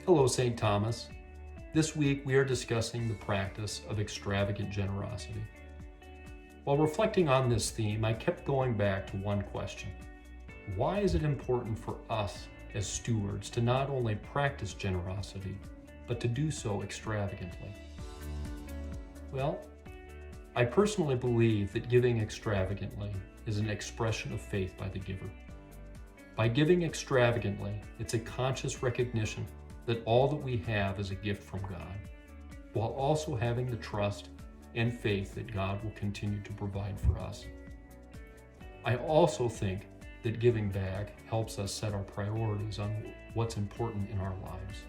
Hello, St. Thomas. This week we are discussing the practice of extravagant generosity. While reflecting on this theme, I kept going back to one question. Why is it important for us as stewards to not only practice generosity, but to do so extravagantly? Well, I personally believe that giving extravagantly is an expression of faith by the giver. By giving extravagantly, it's a conscious recognition that all that we have is a gift from God, while also having the trust and faith that God will continue to provide for us. I also think that giving back helps us set our priorities on what's important in our lives.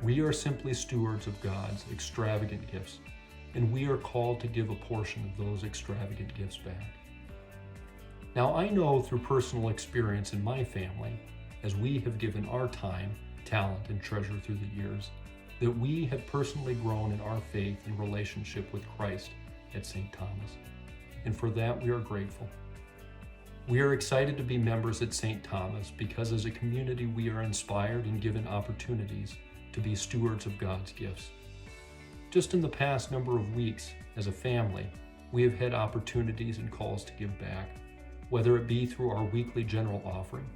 We are simply stewards of God's extravagant gifts, and we are called to give a portion of those extravagant gifts back. Now, I know through personal experience in my family, as we have given our time, talent, and treasure through the years, that we have personally grown in our faith and relationship with Christ at St. Thomas. And for that, we are grateful. We are excited to be members at St. Thomas because as a community, we are inspired and given opportunities to be stewards of God's gifts. Just in the past number of weeks, as a family, we have had opportunities and calls to give back, whether it be through our weekly general offering.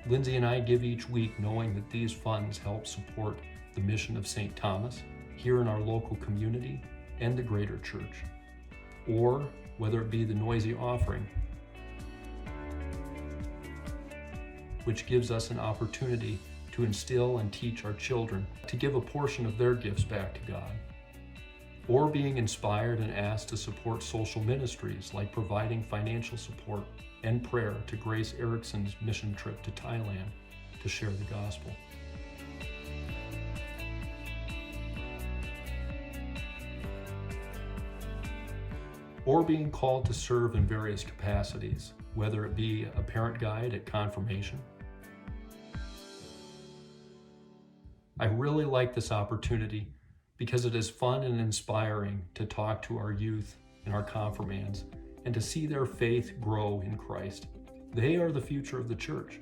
Lindsay and I give each week knowing that these funds help support the mission of St. Thomas here in our local community and the greater church. Or whether it be the noisy offering, which gives us an opportunity to instill and teach our children to give a portion of their gifts back to God. Or being inspired and asked to support social ministries like providing financial support and prayer to Grace Erickson's mission trip to Thailand to share the gospel. Or being called to serve in various capacities, whether it be a parent guide at confirmation. I really like this opportunity because it is fun and inspiring to talk to our youth and our confirmands and to see their faith grow in Christ. They are the future of the church.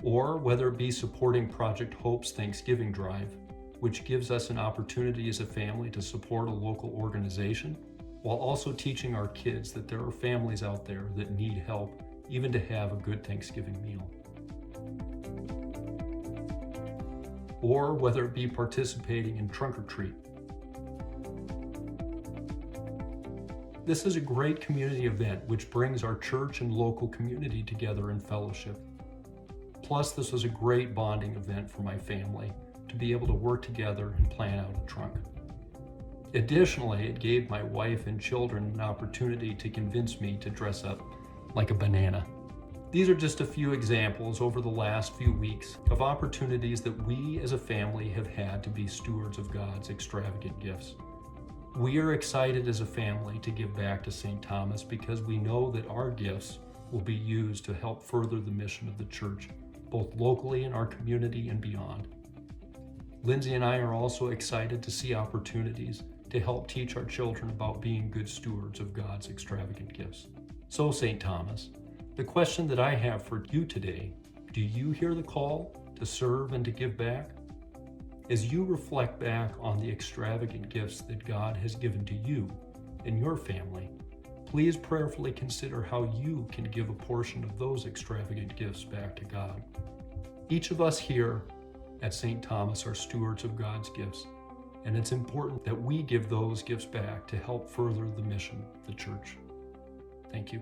Or whether it be supporting Project Hope's Thanksgiving drive, which gives us an opportunity as a family to support a local organization, while also teaching our kids that there are families out there that need help even to have a good Thanksgiving meal. Or whether it be participating in Trunk or Treat. This is a great community event which brings our church and local community together in fellowship. Plus, this was a great bonding event for my family to be able to work together and plan out a trunk. Additionally, it gave my wife and children an opportunity to convince me to dress up like a banana. These are just a few examples over the last few weeks of opportunities that we as a family have had to be stewards of God's extravagant gifts. We are excited as a family to give back to St. Thomas because we know that our gifts will be used to help further the mission of the church, both locally in our community and beyond. Lindsay and I are also excited to see opportunities to help teach our children about being good stewards of God's extravagant gifts. So, St. Thomas, the question that I have for you today, do you hear the call to serve and to give back? As you reflect back on the extravagant gifts that God has given to you and your family, please prayerfully consider how you can give a portion of those extravagant gifts back to God. Each of us here at St. Thomas are stewards of God's gifts, and it's important that we give those gifts back to help further the mission of the church. Thank you.